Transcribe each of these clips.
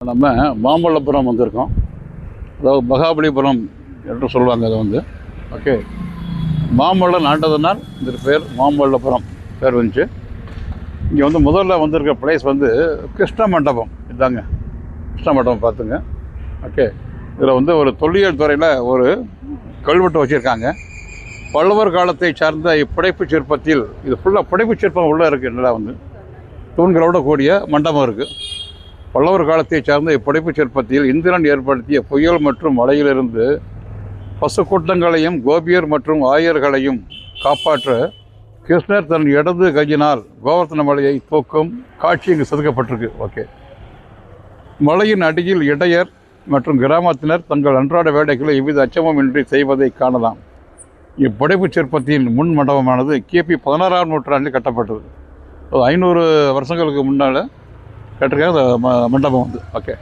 நம்ம மாமல்லபுரம் வந்திருக்கோம். அதாவது மகாபலிபுரம் என்று சொல்லுவாங்க. அதை வந்து ஓகே, மாமல்லம் ஆண்டதுனால் இந்த பேர் மாமல்லபுரம் பேர் வந்துச்சு. இங்கே வந்து முதல்ல வந்திருக்க பிளேஸ் வந்து கிருஷ்ண மண்டபம். இதாங்க கிருஷ்ண மண்டபம் பார்த்துங்க. ஓகே, இதில் வந்து ஒரு தொல்லியல் துறையில் ஒரு கல்வெட்டு வச்சுருக்காங்க. பல்லவர் காலத்தை சார்ந்த இப்படைப்பு சிற்பத்தில் இது ஃபுல்லாக படைப்பு சிற்பம் உள்ளே இருக்குது. நல்லா வந்து தூண்களோட கூடிய மண்டபம் இருக்குது. பல்லவர் காலத்தை சார்ந்த இப்படைப்பு சிற்பத்தில் இந்திரன் ஏற்படுத்திய புயல் மற்றும் மழையிலிருந்து பசுக்கூட்டங்களையும் கோபியர் மற்றும் ஆயர்களையும் காப்பாற்ற கிருஷ்ணர் தன் இடது கையினால் கோவர்த்தன மலையை தூக்கும் காட்சி இங்கு செதுக்கப்பட்டிருக்கு. ஓகே, மலையின் அடியில் இடையர் மற்றும் கிராமத்தினர் தங்கள் அன்றாட வேலைகளை எவ்வித அச்சமும் இன்றி செய்வதை காணலாம். இப்படைப்பு சிற்பத்தின் முன் மண்டபமானது கிபி 16ஆம் நூற்றாண்டில் கட்டப்பட்டது. 500 வருஷங்களுக்கு முன்னால் கட்டிருக்காங்க மண்டபம் வந்து. ஓகே,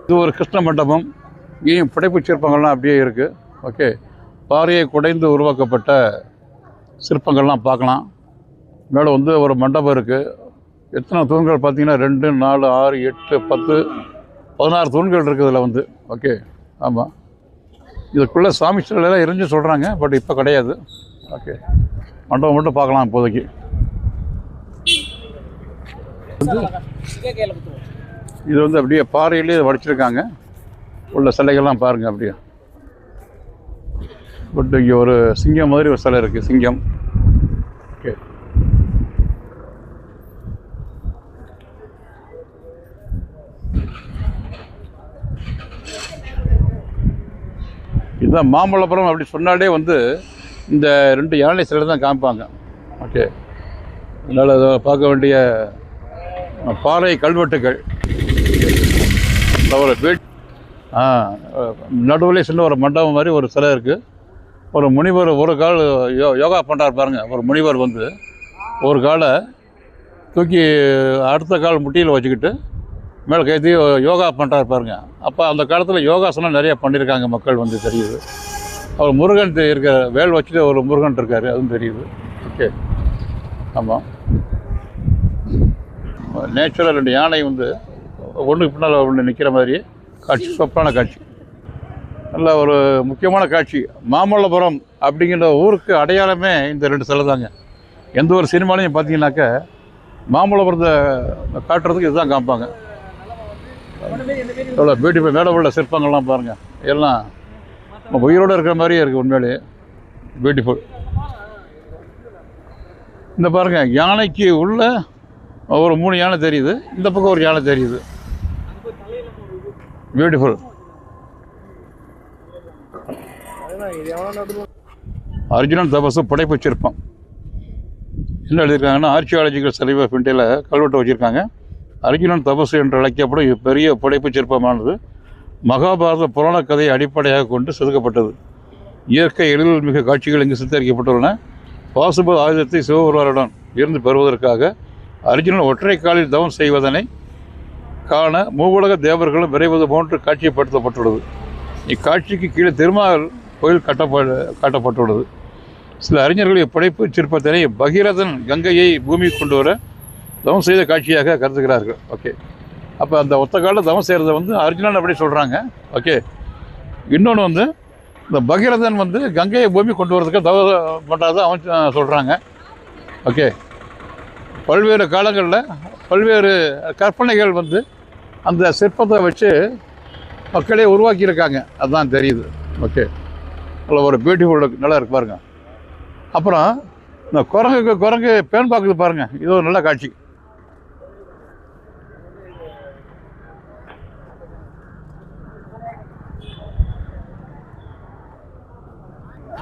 இது ஒரு கிருஷ்ண மண்டபம். இங்கேயும் படைப்பு சிற்பங்கள்லாம் அப்படியே இருக்குது. ஓகே, பாறையை குடைந்து உருவாக்கப்பட்ட சிற்பங்கள்லாம் பார்க்கலாம். மேலே வந்து ஒரு மண்டபம் இருக்குது. எத்தனை தூண்கள் பார்த்தீங்கன்னா 2, 4, 6, 8, 10, 16 தூண்கள் இருக்குது இதில் வந்து. ஓகே, ஆமாம், இதுக்குள்ளே சாமி சிலையெல்லாம் இருந்து சொல்கிறாங்க. பட் இப்போ கிடையாது. ஓகே, மண்டபம் மட்டும் பார்க்கலாம் இப்போதைக்கு. இது வந்து அப்படியே பாறையிலேயே வடிச்சிருக்காங்க. உள்ள சிலைகள்லாம் பாருங்கள் அப்படியே. பட் இங்கே ஒரு சிங்கம் மாதிரி ஒரு சிலை இருக்குது, சிங்கம். ஓகே, இதுதான் மாமல்லபுரம். அப்படி சொன்னாலே வந்து இந்த 2 யானை சிலை தான் காமிப்பாங்க. ஓகே, அதனால் அதை பார்க்க வேண்டிய பாறை கல்வெட்டுகள். ஒரு வீட் நடுவில் சின்ன ஒரு மண்டபம் மாதிரி ஒரு சிலை இருக்குது. ஒரு முனிவர் ஒரு கால் யோகா பண்ணுறார் பாருங்கள். ஒரு முனிவர் வந்து ஒரு காலை தூக்கி அடுத்த கால் முட்டியில் வச்சுக்கிட்டு மேலே கைத்தி யோகா பண்ணுறார் பாருங்கள். அப்போ அந்த காலத்தில் யோகாசனம் நிறையா பண்ணியிருக்காங்க மக்கள் வந்து தெரியுது. அவர் முருகன் இருக்கிற வேல் வச்சுட்டு ஒரு முருகன் இருக்கார், அதுவும் தெரியுது. ஓகே, ஆமாம், நேச்சுரல் 2 யானை வந்து ஒன்றுக்கு பின்னால் ஒன்று நிற்கிற மாதிரி காட்சி, சொப்பான காட்சி. நல்ல ஒரு முக்கியமான காட்சி. மாமல்லபுரம் அப்படிங்கிற ஊருக்கு அடையாளமே இந்த 2 சிலை தாங்க. எந்த ஒரு சினிமாலையும் பார்த்தீங்கன்னாக்க மாமல்லபுரத்தை காட்டுறதுக்கு இதுதான் காமிப்பாங்க. எவ்வளோ பியூட்டிஃபுல். மேலே உள்ள சிற்பங்கள்லாம் பாருங்கள், எல்லாம் உயிரோடு இருக்கிற மாதிரியே இருக்குது. உண்மையிலேயே பியூட்டிஃபுல். இந்த பாருங்கள், யானைக்கு உள்ள ஒரு 3 யானை தெரியுது. இந்த பக்கம் ஒரு யானை தெரியுது. பியூட்டிஃபுல். அர்ஜுனன் தபசு படைப்பு சிற்பம் என்ன எழுதியிருக்காங்கன்னா, ஆர்கியாலஜிக்கல் சர்வே ஆஃப் இந்தியாவில் கல்வெட்டு வச்சுருக்காங்க. அர்ஜுனன் தபசு என்று அழைக்கப்படும் பெரிய படைப்பு சிற்பமானது மகாபாரத புராண கதையை அடிப்படையாக கொண்டு செதுக்கப்பட்டது. இயற்கை எழில் மிக காட்சிகள் இங்கு சித்தரிக்கப்பட்டுள்ளன. பாசுபத ஆயுதத்தை சிவபெருமானுடன் இருந்து பெறுவதற்காக அர்ஜுனன் ஒற்றை காலில் தவம் செய்வதனை காண மூவுலக தேவர்களும் விரைவது போன்று காட்சிப்படுத்தப்பட்டுள்ளது. இக்காட்சிக்கு கீழே திருமால் கோயில் காட்டப்பட்டுள்ளது. சில அறிஞர்கள் இப்படைப்பு சிற்பத்தினை பகீரதன் கங்கையை பூமி கொண்டு வர தவம் செய்த காட்சியாக கருதுகிறார்கள். ஓகே, அப்போ அந்த ஒத்த காலில் தவம் செய்கிறத வந்து அர்ஜுனன் அப்படி சொல்கிறாங்க. ஓகே, இன்னொன்று வந்து இந்த பகீரதன் வந்து கங்கையை பூமி கொண்டு வரதுக்கு தவம் பண்ணுறதை அவன் சொல்கிறாங்க. ஓகே, பல்வேறு காலங்களில் பல்வேறு கற்பனைகள் வந்து அந்த சிற்பத்தை வச்சு மக்களே உருவாக்கியிருக்காங்க. அதுதான் தெரியுது. ஓகே, நல்ல ஒரு பியூட்டிஃபுல் நல்லா இருக்கு பாருங்க. அப்புறம் இந்த குரங்கு பேன் பார்க்குது பாருங்கள், இது ஒரு நல்ல காட்சி.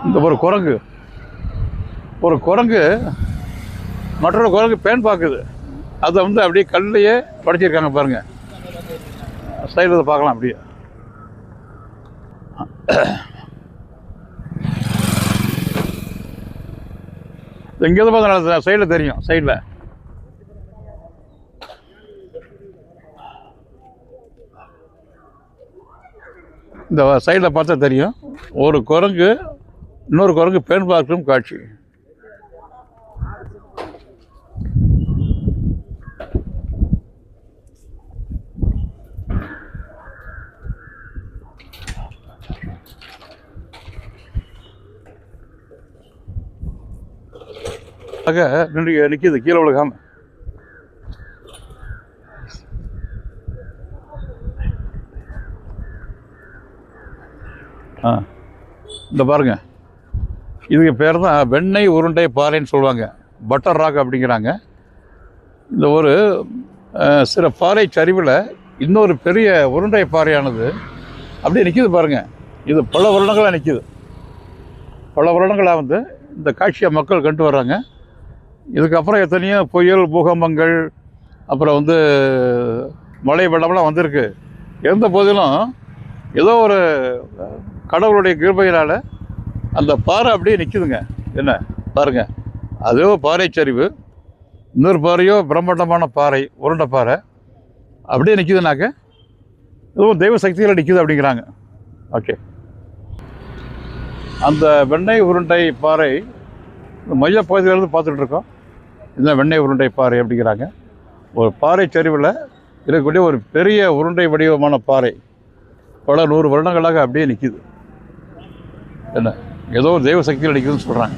இந்த ஒரு குரங்கு மற்றொரு குரங்கு பேன் பார்க்குது. அதை வந்து அப்படியே கல்லையே படைச்சிருக்காங்க பாருங்கள். சைடில் பார்க்கலாம் அப்படியே. இங்கேருந்து பார்த்தா சைடில் தெரியும். சைடில் இந்த சைடில் பார்த்தா தெரியும், ஒரு குரங்கு இன்னொரு குரங்கு பெண் பார்க்கும் காட்சி. நிற்கிது கீழே விழுகாம. இந்த பாருங்க, இதுக்கு பேர் தான் வெண்ணெய் உருண்டை பாறைன்னு சொல்லுவாங்க, பட்டர் ராக் அப்படிங்கிறாங்க. இந்த ஒரு சில பாறை சரிவில் இன்னொரு பெரிய உருண்டை பாறையானது அப்படியே நிற்கிது பாருங்கள். இது பல வருடங்களாக நிற்கிது. பல வருடங்களாக வந்து இந்த காட்சியை மக்கள் கண்டு வர்றாங்க. இதுக்கப்புறம் எத்தனையோ புயல், பூகம்பங்கள், அப்புறம் வந்து மழை வெள்ளம்லாம் வந்திருக்கு. இருந்த போதிலும் ஏதோ ஒரு கடவுளுடைய கிருபையினால் அந்த பாறை அப்படியே நிற்கிதுங்க. என்ன பாருங்கள், அதோ பாறை சரிவு, இன்னொரு பாறையோ பிரம்மாண்டமான பாறை, உருண்டை பாறை அப்படியே நிற்கிதுனாக்க இதுவும் தெய்வ சக்தியில் நிற்கிது அப்படிங்கிறாங்க. ஓகே, அந்த வெண்ணெய் உருண்டை பாறை மையப்பகுதியிலேருந்து பார்த்துட்ருக்கோம். இதுதான் வெண்ணெய் உருண்டை பாறை அப்படிங்கிறாங்க. ஒரு பாறை சரிவில் இருக்கக்கூடிய ஒரு பெரிய உருண்டை வடிவமான பாறை பல 100 வருடங்களாக அப்படியே நிற்கிது. என்ன ஏதோ தெய்வ சக்தியில் நிற்கிதுன்னு சொல்கிறாங்க.